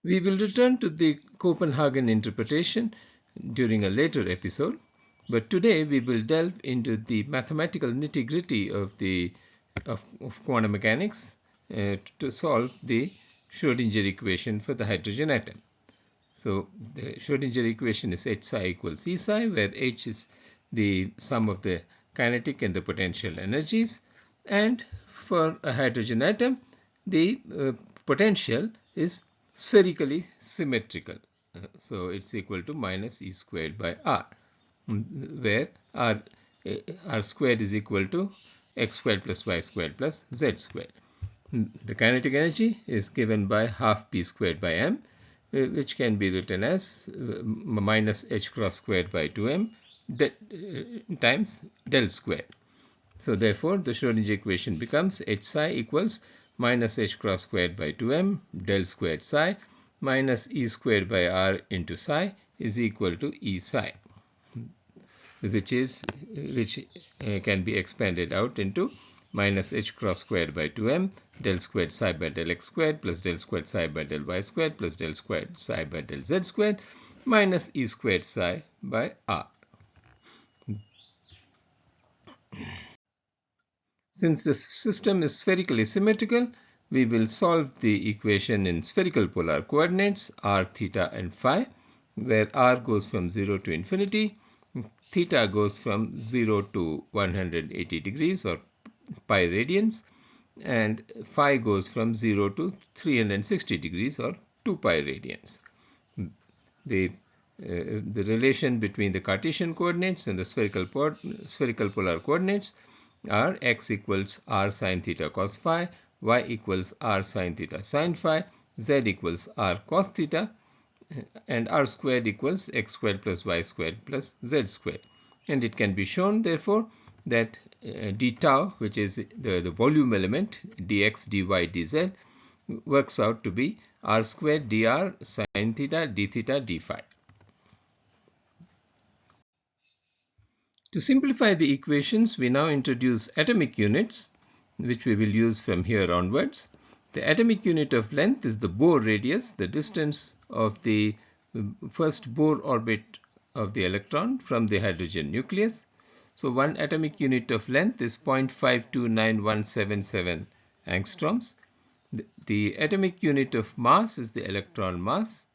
We will return to the Copenhagen interpretation during a later episode, but today we will delve into the mathematical nitty-gritty of quantum mechanics to solve the Schrödinger equation for the hydrogen atom. So the Schrödinger equation is H psi equals E psi, where H is the sum of the kinetic and the potential energies, and for a hydrogen atom, the potential is spherically symmetrical. So it's equal to minus E squared by R, where R squared is equal to x squared plus y squared plus z squared. The kinetic energy is given by half p squared by m, which can be written as minus h cross squared by 2m times del squared. So therefore, the Schrödinger equation becomes H psi equals minus h cross squared by 2m del squared psi minus E squared by R into psi is equal to E psi, which can be expanded out into minus h cross squared by 2m del squared psi by del x squared plus del squared psi by del y squared plus del squared psi by del z squared minus E squared psi by R. Since the system is spherically symmetrical, we will solve the equation in spherical polar coordinates r, theta and phi, where r goes from 0 to infinity, theta goes from 0 to 180 degrees or pi radians, and phi goes from 0 to 360 degrees or 2 pi radians. The relation between the Cartesian coordinates and the spherical polar coordinates are x equals r sine theta cos phi, y equals r sine theta sine phi, z equals r cos theta, and r squared equals x squared plus y squared plus z squared. And it can be shown, therefore, that d tau, which is the volume element, dx, dy, dz, works out to be r squared dr sine theta d theta d phi. To simplify the equations, we now introduce atomic units, which we will use from here onwards. The atomic unit of length is the Bohr radius, the distance of the first Bohr orbit of the electron from the hydrogen nucleus. So one atomic unit of length is 0.529177 angstroms. The atomic unit of mass is the electron mass.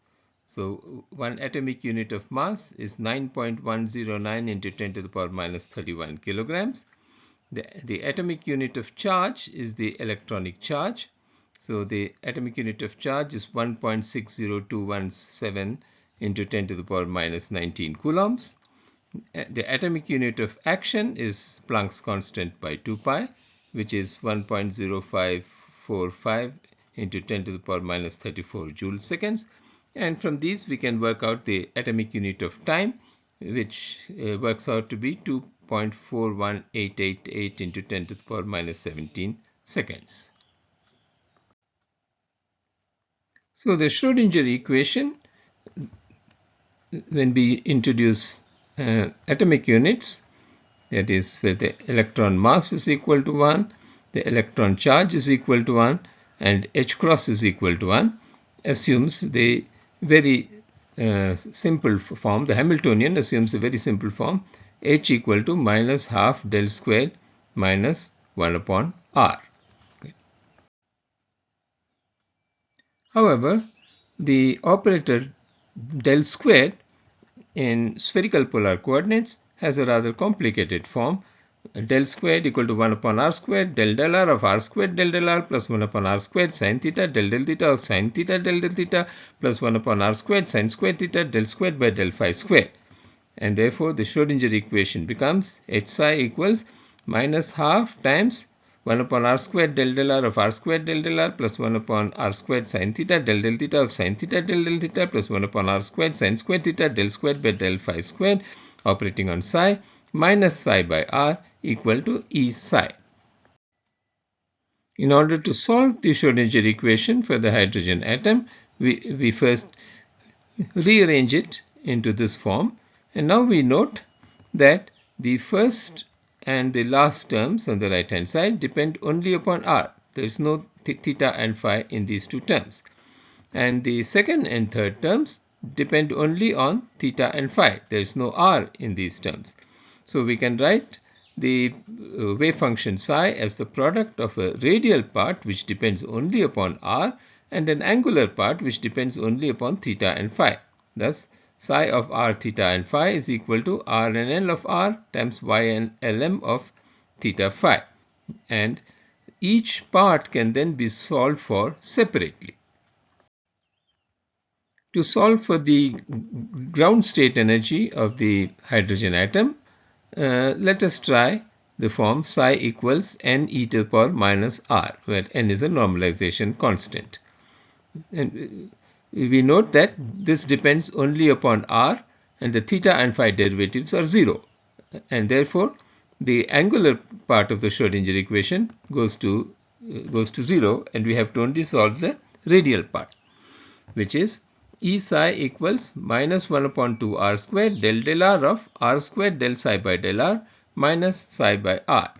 So one atomic unit of mass is 9.109 into 10 to the power minus 31 kilograms. The atomic unit of charge is the electronic charge. So the atomic unit of charge is 1.60217 into 10 to the power minus 19 coulombs. The atomic unit of action is Planck's constant by 2 pi, which is 1.0545 into 10 to the power minus 34 joule seconds. And from these we can work out the atomic unit of time, which works out to be 2.41888 into 10 to the power minus 17 seconds. So the Schrödinger equation, when we introduce atomic units, that is where the electron mass is equal to 1, the electron charge is equal to 1, and h cross is equal to 1, assumes the very simple form. The Hamiltonian assumes a very simple form, h equal to minus half del squared minus 1 upon r. Okay. However, the operator del squared in spherical polar coordinates has a rather complicated form. Del squared equal to 1 upon r squared del r of r squared del r plus 1 upon r squared sine theta del theta of sine theta del theta plus 1 upon r squared sine squared theta del squared by del phi squared. And therefore the Schrödinger equation becomes h psi equals minus half times 1 upon r squared del r of r squared del r plus 1 upon r squared sine theta del theta of sine theta del theta plus 1 upon r squared sine squared theta del squared by del phi squared operating on psi minus psi by r equal to E psi. In order to solve the Schrödinger equation for the hydrogen atom, we first rearrange it into this form, and now we note that the first and the last terms on the right hand side depend only upon r. There is no theta and phi in these two terms. and the second and third terms depend only on theta and phi. There is no r in these terms. So we can write the wave function psi as the product of a radial part which depends only upon r and an angular part which depends only upon theta and phi. Thus, psi of r, theta and phi is equal to r and L of r times y and Lm of theta phi. And each part can then be solved for separately. To solve for the ground state energy of the hydrogen atom, let us try the form psi equals n e to the power minus r, where n is a normalization constant. And we note that this depends only upon r, and the theta and phi derivatives are 0. And therefore, the angular part of the Schrodinger equation goes to 0, and we have to only solve the radial part, which is E psi equals minus 1 upon 2 r squared del del r of r squared del psi by del r minus psi by r.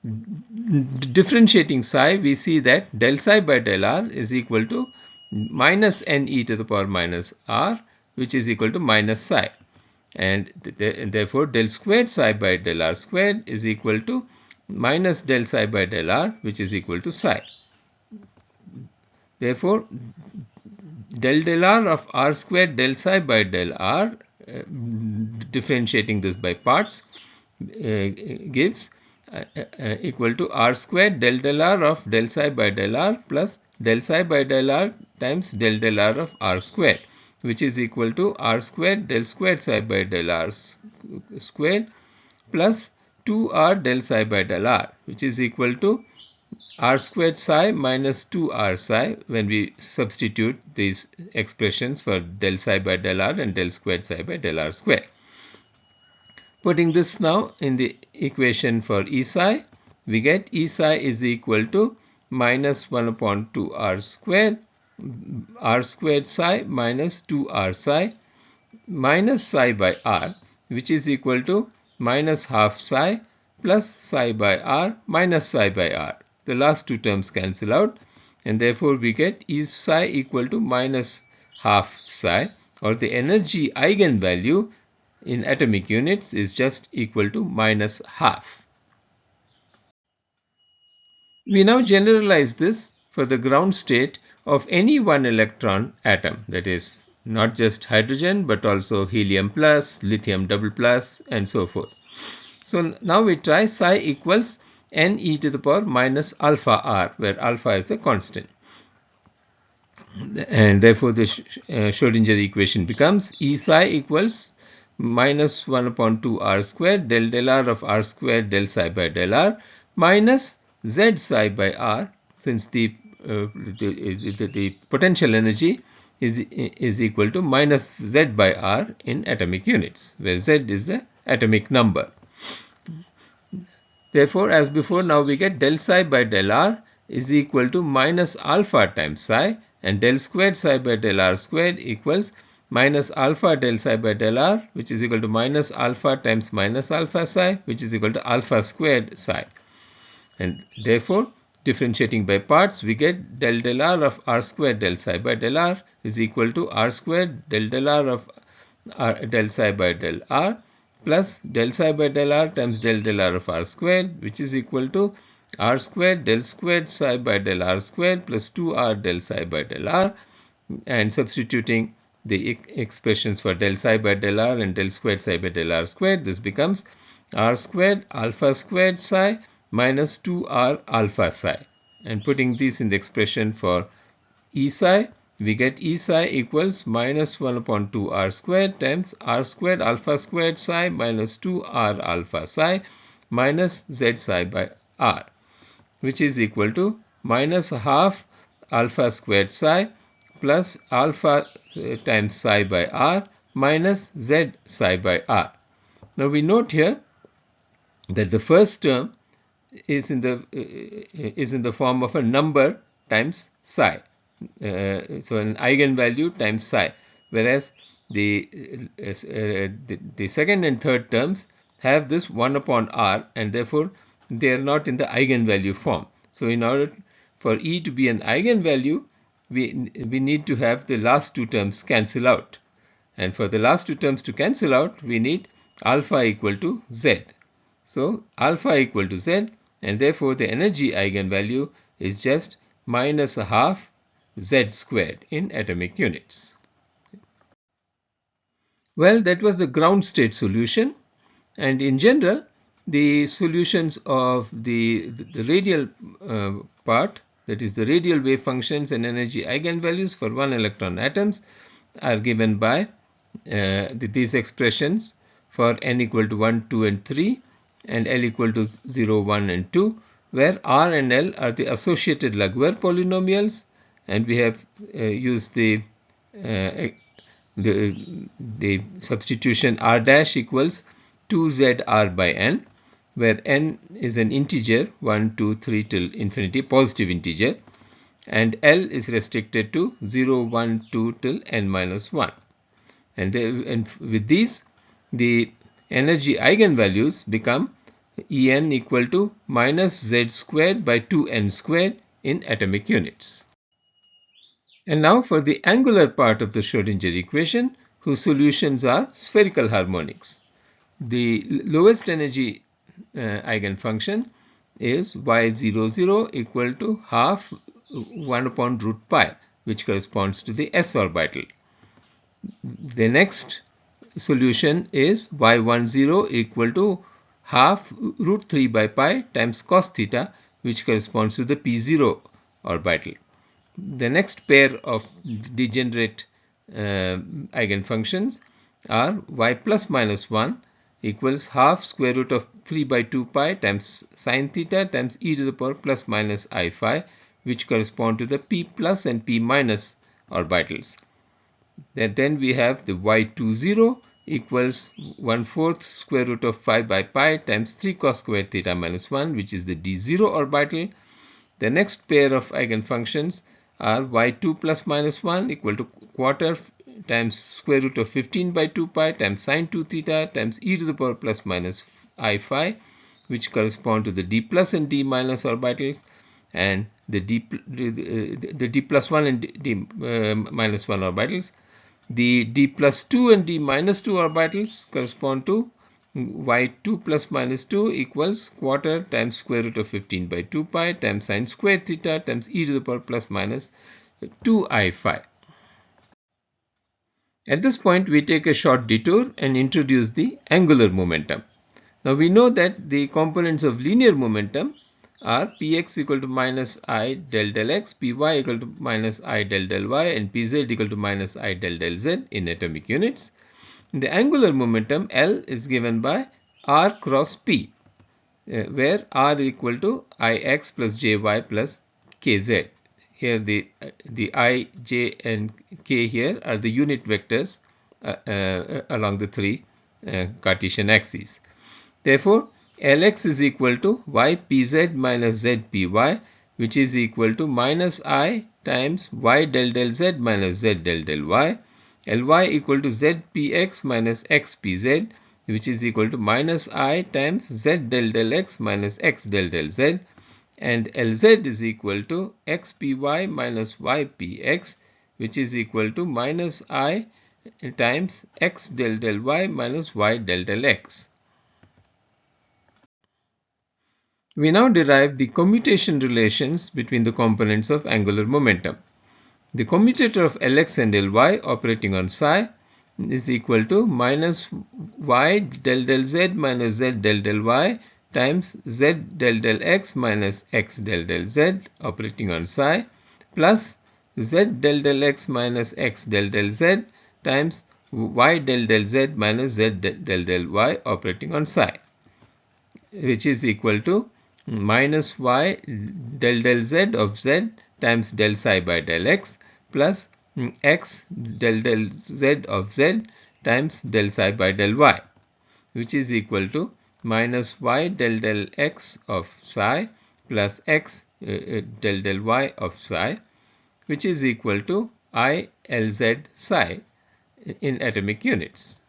Differentiating psi, we see that del psi by del r is equal to minus n e to the power minus r, which is equal to minus psi. And therefore, del squared psi by del r squared is equal to minus del psi by del r, which is equal to psi. Therefore, del del r of r squared del psi by del r, differentiating this by parts, gives equal to r squared del del r of del psi by del r plus del psi by del r times del del r of r squared, which is equal to r squared del squared psi by del r squared plus 2r del psi by del r, which is equal to r squared psi minus 2r psi when we substitute these expressions for del psi by del r and del squared psi by del r squared. Putting this now in the equation for E psi, we get E psi is equal to minus 1 upon 2r squared, r squared psi minus 2r psi minus psi by r, which is equal to minus half psi plus psi by r minus psi by r. The last two terms cancel out, and therefore we get E psi equal to minus half psi, or the energy eigenvalue in atomic units is just equal to minus half. We now generalize this for the ground state of any one electron atom, that is not just hydrogen but also helium plus, lithium double plus, and so forth. So now we try psi equals n e to the power minus alpha r, where alpha is the constant. And therefore the Schrodinger equation becomes E psi equals minus 1 upon 2 r squared del del r of r squared del psi by del r minus z psi by r, since the potential energy is equal to minus z by r in atomic units, where z is the atomic number. Therefore, as before, now we get del psi by del r is equal to minus alpha times psi, and del squared psi by del r squared equals minus alpha del psi by del r, which is equal to minus alpha times minus alpha psi, which is equal to alpha squared psi. And therefore, differentiating by parts, we get del del r of r squared del psi by del r is equal to r squared del del r of del psi by del r plus del psi by del r times del del r of r squared, which is equal to r squared del squared psi by del r squared plus 2r del psi by del r, and substituting the expressions for del psi by del r and del squared psi by del r squared, this becomes r squared alpha squared psi minus 2r alpha psi. And putting this in the expression for E psi, we get E psi equals minus 1 upon 2r squared times r squared alpha squared psi minus 2r alpha psi minus z psi by r, which is equal to minus half alpha squared psi plus alpha times psi by r minus z psi by r. Now we note here that the first term is in the form of a number times psi. So an eigenvalue times psi, whereas the second and third terms have this 1 upon r, and therefore they are not in the eigenvalue form. So in order for E to be an eigenvalue, we need to have the last two terms cancel out. And for the last two terms to cancel out, we need alpha equal to Z. So alpha equal to Z, and therefore the energy eigenvalue is just minus a half Z squared in atomic units. Well, that was the ground state solution, and in general the solutions of the radial part, that is the radial wave functions and energy eigenvalues for 1 electron atoms, are given by these expressions for n equal to 1, 2 and 3 and L equal to 0, 1 and 2, where R and L are the associated Laguerre polynomials, and we have used the substitution R dash equals 2ZR by n, where n is an integer 1, 2, 3 till infinity, positive integer, and L is restricted to 0, 1, 2 till n minus 1. And with these, the energy eigenvalues become En equal to minus Z squared by 2n squared in atomic units. And now for the angular part of the Schrödinger equation, whose solutions are spherical harmonics. The lowest energy eigenfunction is y00 equal to half 1 upon root pi, which corresponds to the s orbital. The next solution is y10 equal to half root 3 by pi times cos theta, which corresponds to the p0 orbital. The next pair of degenerate eigenfunctions are y plus minus 1 equals half square root of 3 by 2 pi times sine theta times e to the power plus minus I phi, which correspond to the p plus and p minus orbitals. Then we have the y20 equals 1/4 square root of 5 by pi times 3 cos squared theta minus 1, which is the d0 orbital. The next pair of eigenfunctions are y2 plus minus 1 equal to quarter times square root of 15 by 2 pi times sine 2 theta times e to the power plus minus I phi, which correspond to the d plus and d minus orbitals, and the d plus 1 and d minus 1 orbitals. The d plus 2 and d minus 2 orbitals correspond to y2 plus minus 2 equals quarter times square root of 15 by 2 pi times sine squared theta times e to the power plus minus 2 I phi. At this point, we take a short detour and introduce the angular momentum. Now we know that the components of linear momentum are px equal to minus I del del x, py equal to minus I del del y, and pz equal to minus I del del z in atomic units. The angular momentum L is given by r cross p, where r equal to ix plus jy plus kz. Here the I, j and k here are the unit vectors along the three Cartesian axes. Therefore, Lx is equal to ypz minus zpy, which is equal to minus I times y del del z minus z del del y. Ly equal to zpx minus xpz, which is equal to minus I times z del del x minus x del del z. And Lz is equal to xpy minus ypx, which is equal to minus I times x del del y minus y del del x. We now derive the commutation relations between the components of angular momentum. The commutator of Lx and Ly operating on psi is equal to minus y del del z minus z del del y times z del del x minus x del del z operating on psi plus z del del x minus x del del z times y del del z minus z del del y operating on psi, which is equal to minus y del del z of z times del psi by del x plus x del del z of z times del psi by del y, which is equal to minus y del del x of psi plus x del del y of psi, which is equal to I Lz psi in atomic units.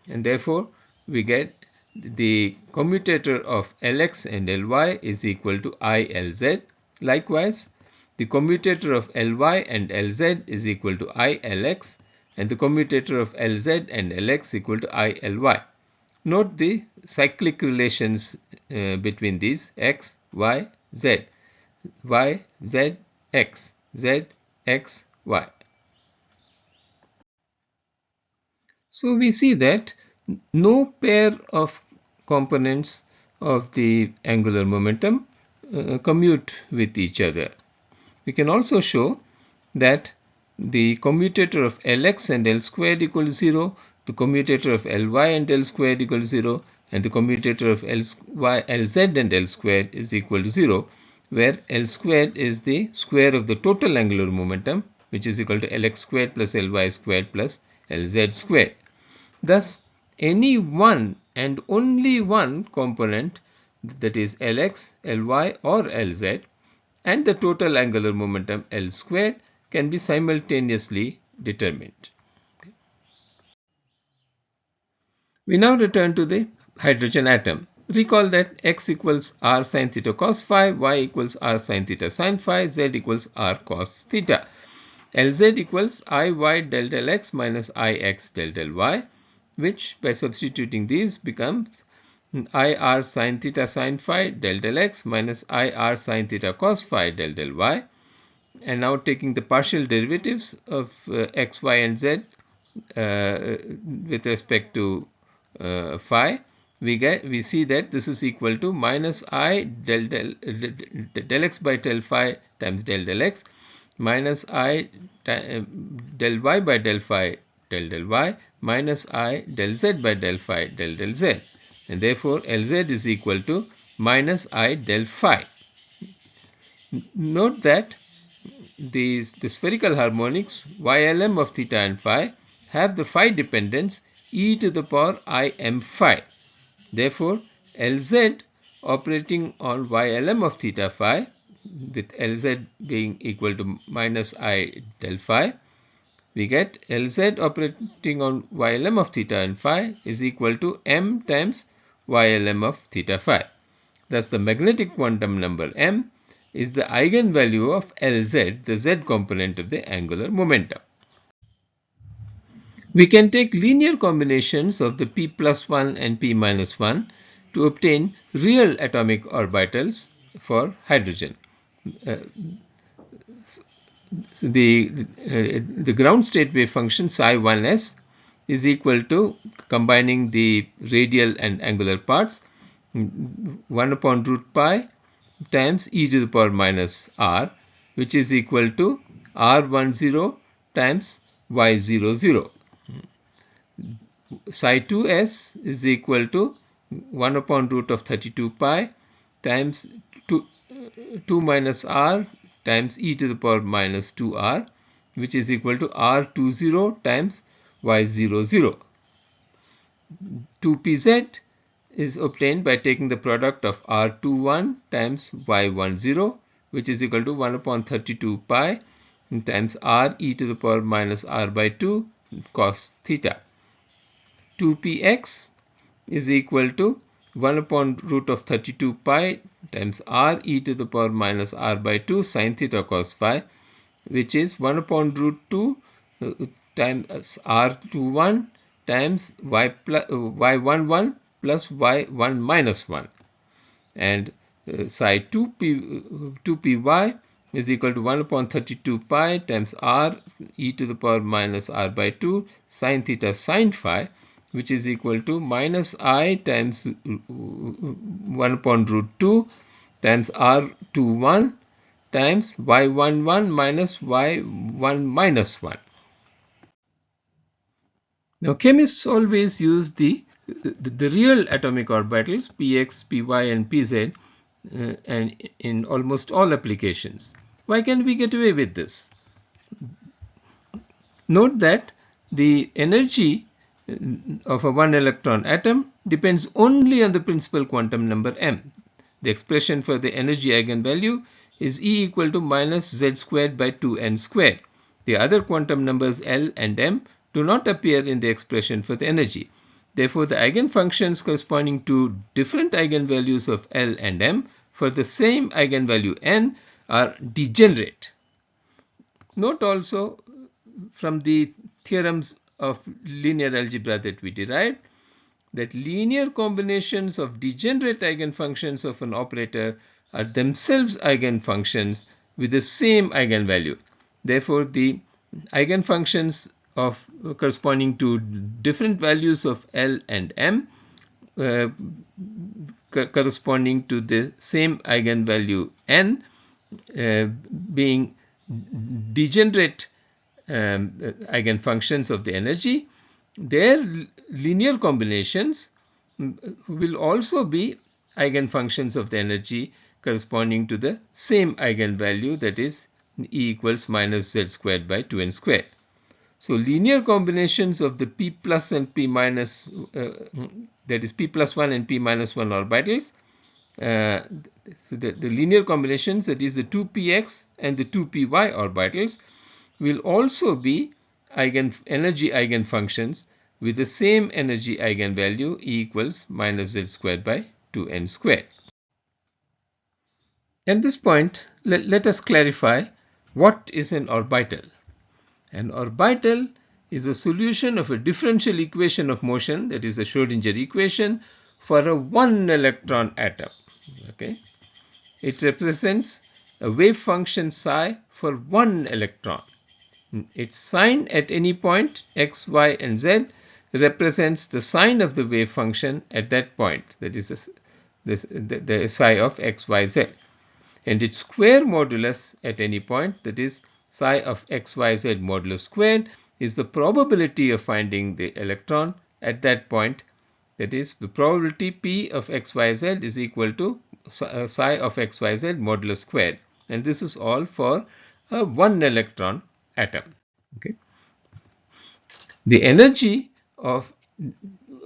And therefore, we get the commutator of Lx and Ly is equal to I Lz. Likewise, the commutator of Ly and Lz is equal to I Lx, and the commutator of Lz and Lx equal to I Ly. Note the cyclic relations between these: x, y, z, y, z, x, z, x, y. So we see that no pair of components of the angular momentum commute with each other. We can also show that the commutator of Lx and L squared equals 0, the commutator of Ly and L squared equals 0, and the commutator of Lz and L squared is equal to 0, where L squared is the square of the total angular momentum, which is equal to Lx squared plus Ly squared plus Lz squared. Thus, any one and only one component, that is Lx, Ly or Lz, and the total angular momentum L squared can be simultaneously determined. We now return to the hydrogen atom. Recall that x equals r sin theta cos phi, y equals r sin theta sin phi, z equals r cos theta. Lz equals Iy del del x minus Ix del del y, which by substituting these becomes Ir sin theta sin phi del del x minus Ir sin theta cos phi del del y. And now taking the partial derivatives of x, y and z with respect to phi, we see that this is equal to minus I del x by del phi times del del x minus I del y by del phi del del y minus I del z by del phi del del z, and therefore Lz is equal to minus I del phi. Note that the spherical harmonics Ylm of theta and phi have the phi dependence e to the power im phi. Therefore, Lz operating on Ylm of theta phi, with Lz being equal to minus I del phi, we get Lz operating on Ylm of theta and phi is equal to m times Ylm of theta phi. Thus, the magnetic quantum number m is the eigenvalue of Lz, the z component of the angular momentum. We can take linear combinations of the p plus 1 and p minus 1 to obtain real atomic orbitals for hydrogen. So the ground state wave function psi 1s is equal to, combining the radial and angular parts, 1 upon root pi times e to the power minus r, which is equal to r10 times y00. Psi 2s is equal to 1 upon root of 32 pi times 2 minus r times e to the power minus 2r, which is equal to r20 times y00. 2pz is obtained by taking the product of r21 times y10, which is equal to 1 upon 32 pi times r e to the power minus r by 2 cos theta. 2px is equal to 1 upon root of 32 pi times r e to the power minus r by 2 sin theta cos phi, which is 1 upon root 2 times r21 times y11 plus y1 minus 1, and psi 2py is equal to 1 upon 32 pi times r e to the power minus r by 2 sin theta sin phi, which is equal to minus I times 1 upon root 2 times r21 times y11 minus y1 minus 1. Now, chemists always use the real atomic orbitals px, py and pz and in almost all applications. Why can we get away with this? Note that the energy of a one electron atom depends only on the principal quantum number m. The expression for the energy eigenvalue is E equal to minus z squared by 2n squared. The other quantum numbers L and m do not appear in the expression for the energy. Therefore, the eigenfunctions corresponding to different eigenvalues of L and m for the same eigenvalue n are degenerate. Note also from the theorems of linear algebra that we derived that linear combinations of degenerate eigenfunctions of an operator are themselves eigenfunctions with the same eigenvalue. Therefore, the eigenfunctions of corresponding to different values of L and M corresponding to the same eigenvalue N being degenerate eigenfunctions of the energy, their linear combinations will also be eigenfunctions of the energy corresponding to the same eigenvalue, that is E equals minus z squared by 2n squared. So linear combinations of the p plus and p minus, that is p plus 1 and p minus 1 orbitals, so the linear combinations, that is the 2px and the 2py orbitals, will also be energy eigenfunctions with the same energy eigenvalue E equals minus z squared by 2n squared. At this point, let us clarify what is an orbital. An orbital is a solution of a differential equation of motion, that is the Schrödinger equation, for a one electron atom. Okay, it represents a wave function psi for one electron. Its sign at any point x, y, and z represents the sign of the wave function at that point, that is the psi of x, y, z. And its square modulus at any point, that is psi of x, y, z modulus squared, is the probability of finding the electron at that point. That is, the probability p of x, y, z is equal to psi of x, y, z modulus squared. And this is all for a one electron atom. Okay. The energy of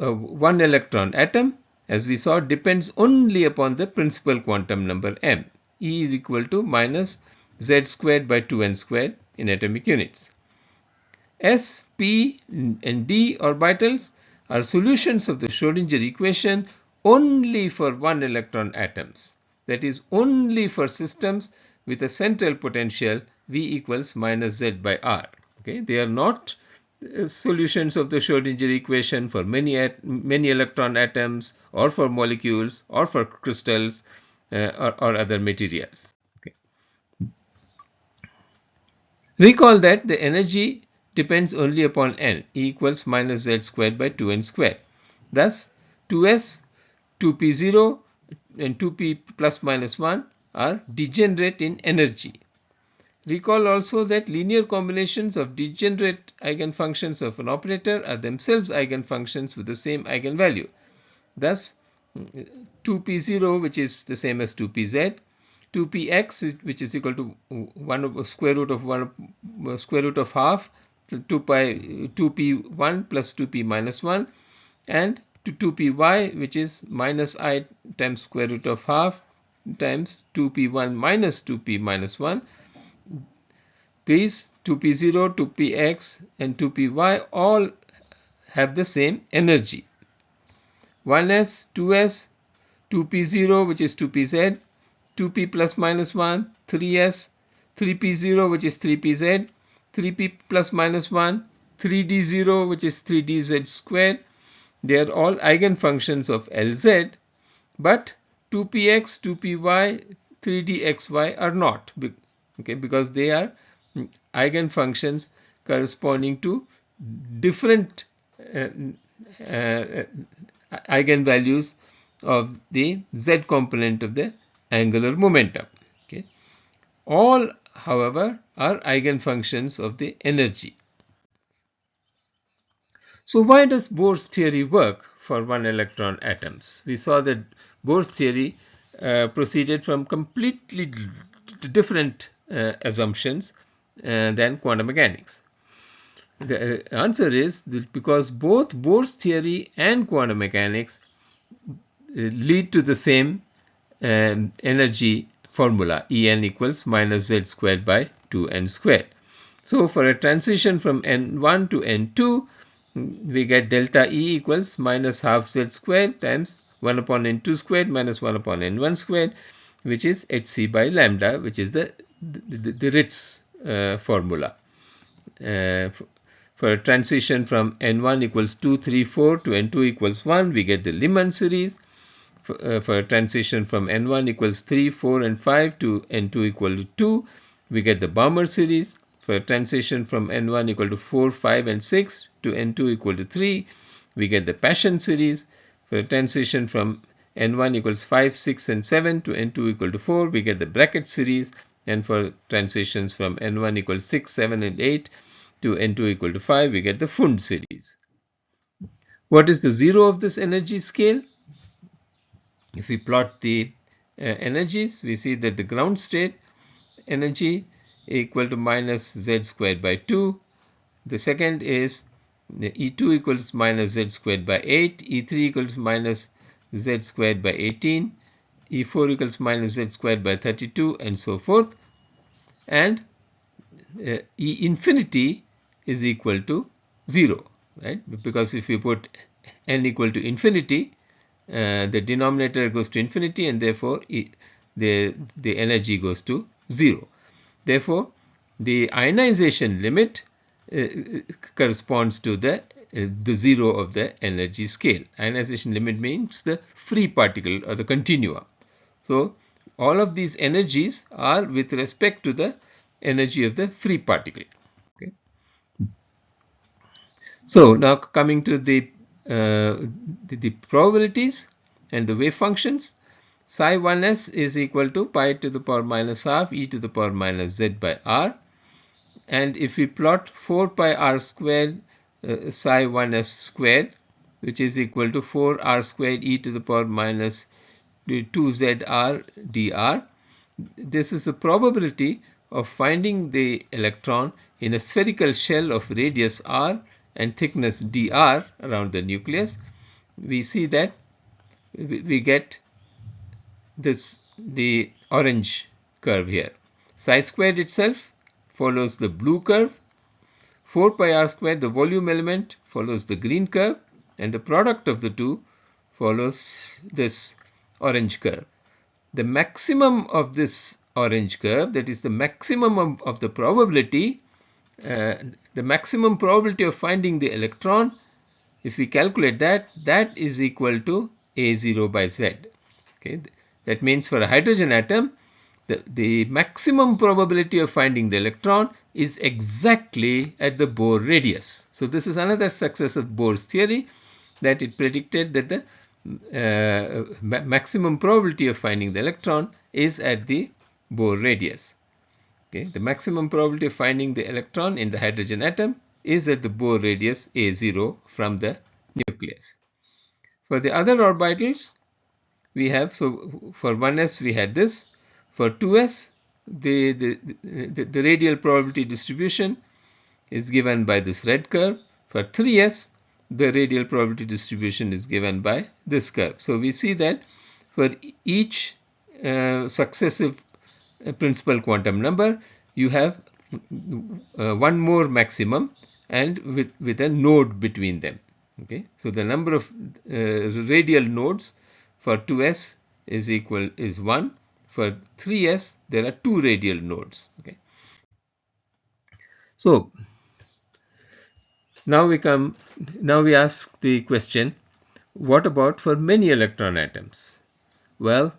a one electron atom, as we saw, depends only upon the principal quantum number m. E is equal to minus z squared by 2n squared in atomic units. S, p, and d orbitals are solutions of the Schrödinger equation only for one electron atoms. That is, only for systems with a central potential V equals minus z by r. Okay, they are not solutions of the Schrödinger equation for many electron atoms, or for molecules, or for crystals, or other materials. Okay. Recall that the energy depends only upon n, E equals minus z squared by 2n squared. Thus, 2s, 2p0, and 2p plus minus 1 are degenerate in energy. Recall also that linear combinations of degenerate eigenfunctions of an operator are themselves eigenfunctions with the same eigenvalue. Thus, 2p0, which is the same as 2pz, 2px, which is equal to 1 over square root of half 2p1 plus 2p minus 1, and to 2py, which is minus I times square root of half times 2p1 minus 2p minus 1. These 2p0, 2px, and 2py all have the same energy. 1s, 2s, 2p0, which is 2pz, 2p plus minus 1, 3s, 3p0, which is 3pz, 3p plus minus 1, 3d0, which is 3dz squared. They are all eigenfunctions of Lz, but 2px, 2py, 3dxy are not, okay, because they are eigenfunctions corresponding to different eigenvalues of the z component of the angular momentum. Okay. All, however, are eigenfunctions of the energy. So why does Bohr's theory work for one electron atoms? We saw that Bohr's theory proceeded from completely different assumptions than quantum mechanics. The answer is that because both Bohr's theory and quantum mechanics lead to the same energy formula, En equals minus z squared by 2n squared. So for a transition from n1 to n2, we get delta E equals minus half z squared times 1 upon n2 squared minus 1 upon n1 squared. which is hc by lambda, which is the Ritz formula. For a transition from n1 equals 2, 3, 4 to n2 equals 1, we get the Lyman series. For a transition from n1 equals 3, 4 and 5 to n2 equal to 2, we get the Balmer series. For a transition from n1 equal to 4, 5 and 6 to n2 equal to 3, we get the Paschen series. For a transition from n1 equals 5, 6 and 7 to n2 equal to 4, we get the Brackett series. And for transitions from n1 equals 6, 7 and 8 to n2 equal to 5, we get the Pfund series. What is the zero of this energy scale? If we plot the energies, we see that the ground state energy equal to minus z squared by 2. The second is the E2 equals minus z squared by 8, E3 equals minus z squared by 18, E4 equals minus z squared by 32, and so forth. And E infinity is equal to 0, right? Because if you put n equal to infinity, the denominator goes to infinity, and therefore the energy goes to 0. Therefore, the ionization limit corresponds to the 0 of the energy scale. Ionization limit means the free particle or the continuum. So all of these energies are with respect to the energy of the free particle. Okay. So now coming to the probabilities and the wave functions. Psi 1s is equal to pi to the power minus half e to the power minus z by r. And if we plot 4 pi r squared psi 1s squared, which is equal to 4 r squared e to the power minus 2zr dr, this is the probability of finding the electron in a spherical shell of radius r and thickness dr around the nucleus. We see that we get the orange curve here. Psi squared itself follows the blue curve. 4 pi r squared, the volume element, follows the green curve, and the product of the two follows this orange curve. The maximum of this orange curve, that is the maximum of the probability, the maximum probability of finding the electron, if we calculate that, that is equal to A0 by Z. Okay, that means for a hydrogen atom, the maximum probability of finding the electron is exactly at the Bohr radius. So this is another success of Bohr's theory, that it predicted that the maximum probability of finding the electron is at the Bohr radius. Okay, the maximum probability of finding the electron in the hydrogen atom is at the Bohr radius A0 from the nucleus. For the other orbitals, we have, so for 1s we had this. For 2s, the radial probability distribution is given by this red curve. For 3s, the radial probability distribution is given by this curve. So we see that for each successive principal quantum number, you have one more maximum, and with a node between them. Okay, so the number of radial nodes for 2s is 1. For 3s, there are 2 radial nodes. Okay, so now we ask the question, what about for many electron atoms? Well,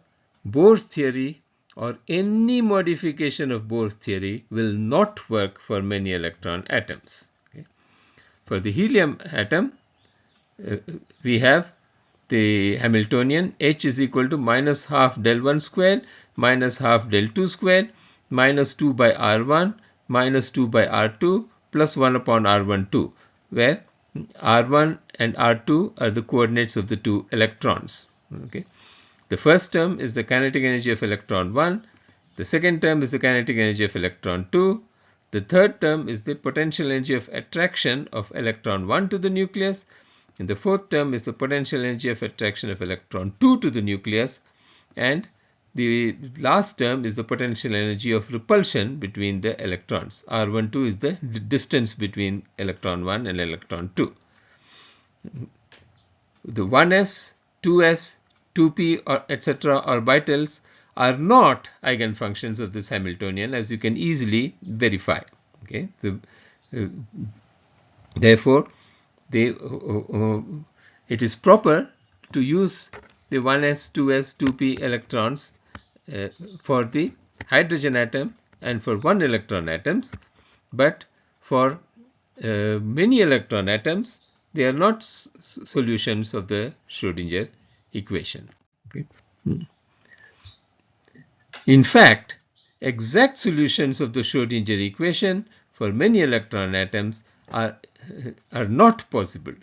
Bohr's theory or any modification of Bohr's theory will not work for many electron atoms. Okay. For the helium atom, we have the Hamiltonian H is equal to minus half del 1 squared minus half del 2 squared minus 2 by R1 minus 2 by R2 plus 1 upon R12, where R1 and R2 are the coordinates of the two electrons. Okay. The first term is the kinetic energy of electron 1. The second term is the kinetic energy of electron 2. The third term is the potential energy of attraction of electron 1 to the nucleus. And the fourth term is the potential energy of attraction of electron 2 to the nucleus. And the last term is the potential energy of repulsion between the electrons. R12 is the distance between electron 1 and electron 2. The 1s, 2s, 2p, etc. orbitals are not eigenfunctions of this Hamiltonian, as you can easily verify. Okay, so therefore, it is proper to use the 1s, 2s, 2p electrons for the hydrogen atom and for 1 electron atoms, but for many electron atoms, they are not solutions of the Schrödinger equation. Okay. In fact, exact solutions of the Schrödinger equation for many electron atoms are not possible,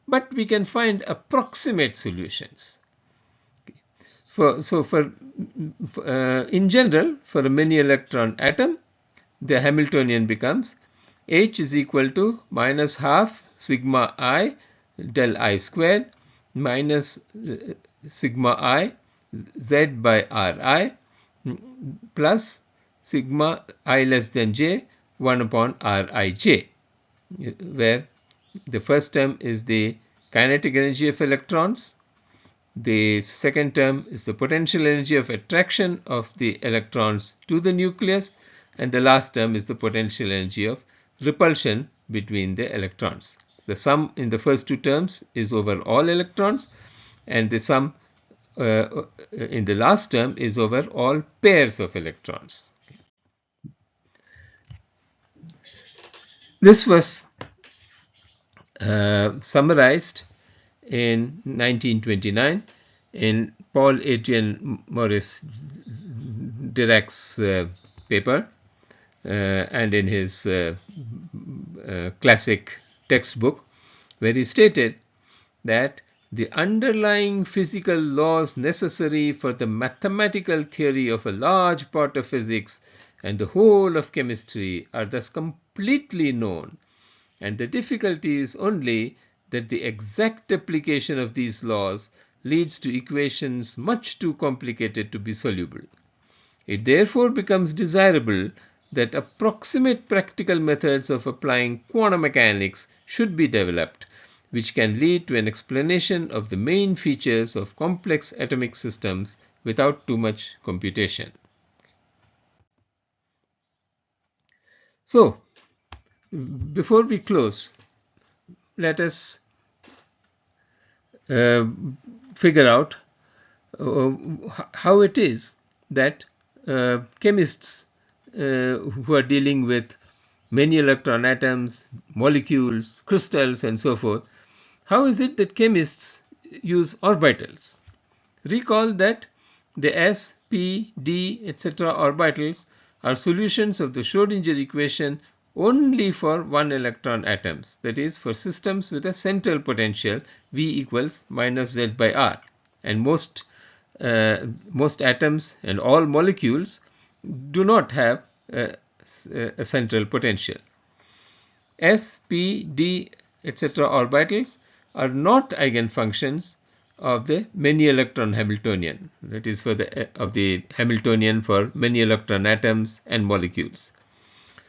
but we can find approximate solutions. In general, for a many electron atom, the Hamiltonian becomes H is equal to minus half sigma I del I squared minus sigma I Z by Ri plus sigma I less than J 1 upon Rij, where the first term is the kinetic energy of electrons, the second term is the potential energy of attraction of the electrons to the nucleus, and the last term is the potential energy of repulsion between the electrons. The sum in the first two terms is over all electrons, and the sum in the last term is over all pairs of electrons. This was summarized in 1929 in Paul Adrien Maurice Dirac's paper and in his classic textbook, where he stated that the underlying physical laws necessary for the mathematical theory of a large part of physics and the whole of chemistry are thus completely known, and the difficulty is only that the exact application of these laws leads to equations much too complicated to be soluble. It therefore becomes desirable that approximate practical methods of applying quantum mechanics should be developed, which can lead to an explanation of the main features of complex atomic systems without too much computation. So, before we close, let us figure out how it is that chemists who are dealing with many electron atoms, molecules, crystals, and so forth, how is it that chemists use orbitals? Recall that the s, p, d, etc. orbitals are solutions of the Schrödinger equation only for 1 electron atoms, that is, for systems with a central potential V equals minus Z by R. And most atoms and all molecules do not have a central potential. S, P, D, etc. orbitals are not eigenfunctions of the many electron Hamiltonian, that is, of the Hamiltonian for many electron atoms and molecules.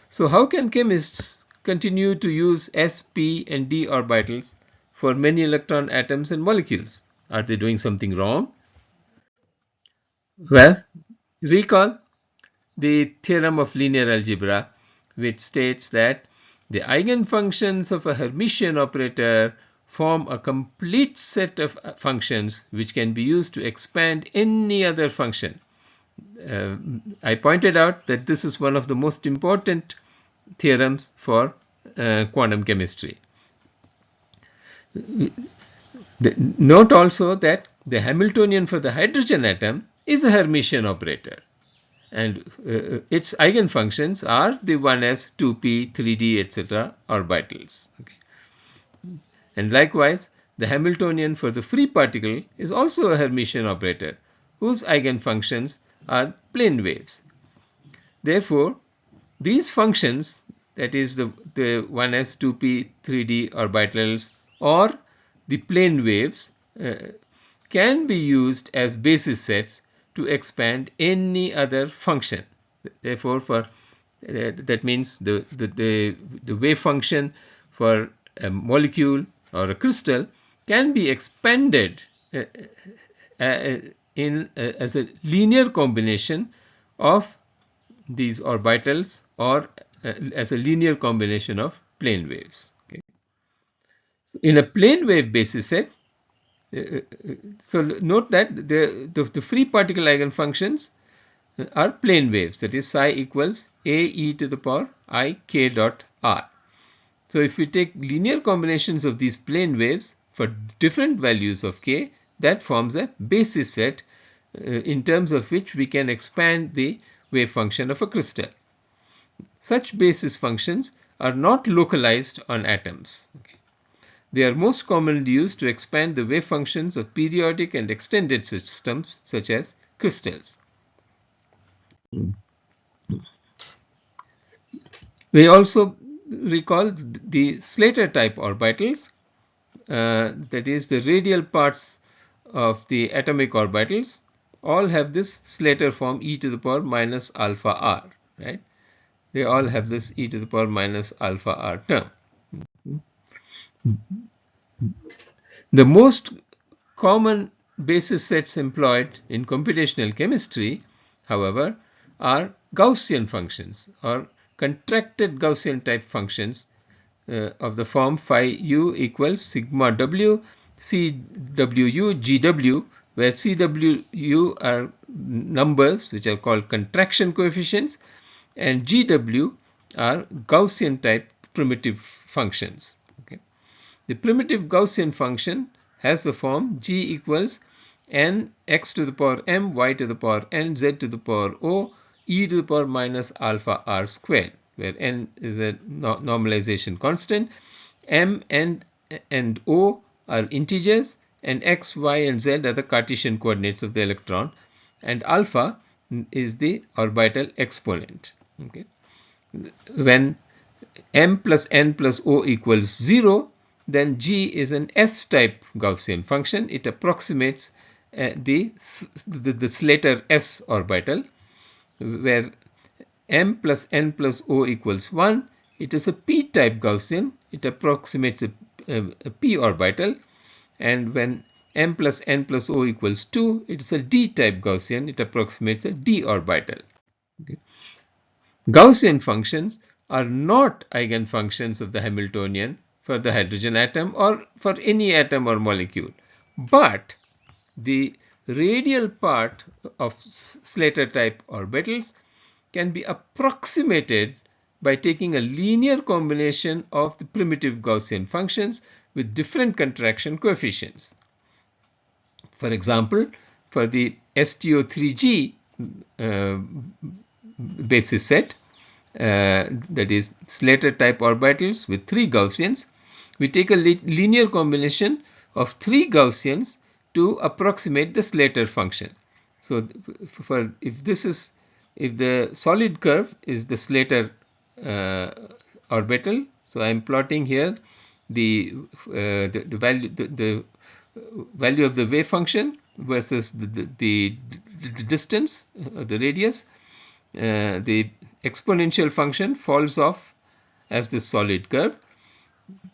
So how can chemists continue to use s, p, and d orbitals for many electron atoms and molecules? Are they doing something wrong? Well, recall the theorem of linear algebra, which states that the eigenfunctions of a Hermitian operator form a complete set of functions which can be used to expand any other function. I pointed out that this is one of the most important theorems for quantum chemistry. Note also that the Hamiltonian for the hydrogen atom is a Hermitian operator, and its eigenfunctions are the 1s, 2p, 3d, etc. orbitals. Okay. And likewise, the Hamiltonian for the free particle is also a Hermitian operator, whose eigenfunctions are plane waves. Therefore, these functions, that is the 1s, 2p, 3d orbitals or the plane waves, can be used as basis sets to expand any other function. Therefore, that means the wave function for a molecule or a crystal can be expanded as a linear combination of these orbitals, or as a linear combination of plane waves. Okay. So in a plane wave basis set, so note that the free particle eigenfunctions are plane waves, that is psi equals a e to the power I k dot r. So if we take linear combinations of these plane waves for different values of k, that forms a basis set in terms of which we can expand the wave function of a crystal. Such basis functions are not localized on atoms. Okay. They are most commonly used to expand the wave functions of periodic and extended systems such as crystals. We also recall the Slater type orbitals, that is the radial parts of the atomic orbitals, all have this Slater form e to the power minus alpha r, right? They all have this e to the power minus alpha r term. The most common basis sets employed in computational chemistry, however, are Gaussian functions or contracted Gaussian type functions of the form phi u equals sigma w cwu gw, where cwu are numbers which are called contraction coefficients and gw are Gaussian type primitive functions. Okay. The primitive Gaussian function has the form g equals n x to the power m y to the power n z to the power o e to the power minus alpha r squared, where n is a normalization constant, m and o are integers, and x, y, and z are the Cartesian coordinates of the electron, and alpha is the orbital exponent. Okay. When m plus n plus o equals 0, then g is an S-type Gaussian function. It approximates the Slater S orbital, where m plus n plus o equals 1. It is a p-type Gaussian. It approximates a p orbital. And when m plus n plus o equals 2, it is a d-type Gaussian. It approximates a d orbital. Okay. Gaussian functions are not eigenfunctions of the Hamiltonian for the hydrogen atom or for any atom or molecule, but the radial part of Slater type orbitals can be approximated by taking a linear combination of the primitive Gaussian functions with different contraction coefficients. For example, for the STO3G basis set, that is Slater type orbitals with 3 Gaussians, we take a linear combination of 3 Gaussians to approximate the Slater function. So if the solid curve is the Slater orbital, so I am plotting here the value of the wave function versus the distance, the radius. The exponential function falls off as the solid curve.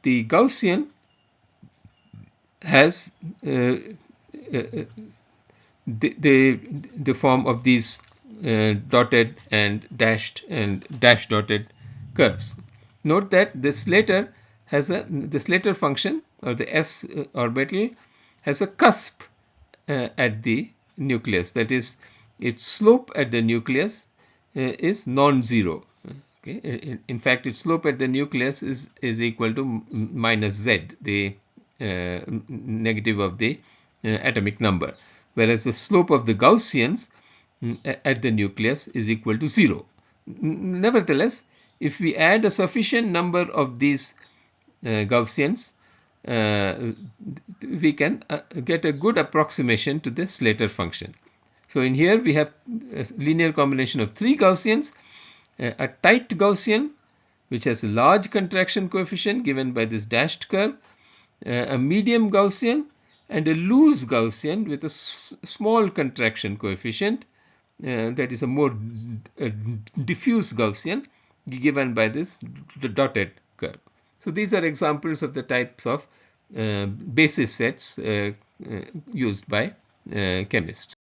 The Gaussian has the form of these dotted and dash dotted curves. Note that the Slater function, or the S orbital, has a cusp at the nucleus. That is, its slope at the nucleus is non-zero. Okay. In fact, its slope at the nucleus is equal to minus z, the negative of the atomic number, whereas the slope of the Gaussians at the nucleus is equal to 0. Nevertheless, if we add a sufficient number of these Gaussians, we can get a good approximation to the Slater function. So in here we have a linear combination of 3 Gaussians, a tight Gaussian which has a large contraction coefficient given by this dashed curve, a medium Gaussian, and a loose Gaussian with a small contraction coefficient, that is a more diffuse Gaussian given by this dotted curve. So these are examples of the types of basis sets used by chemists.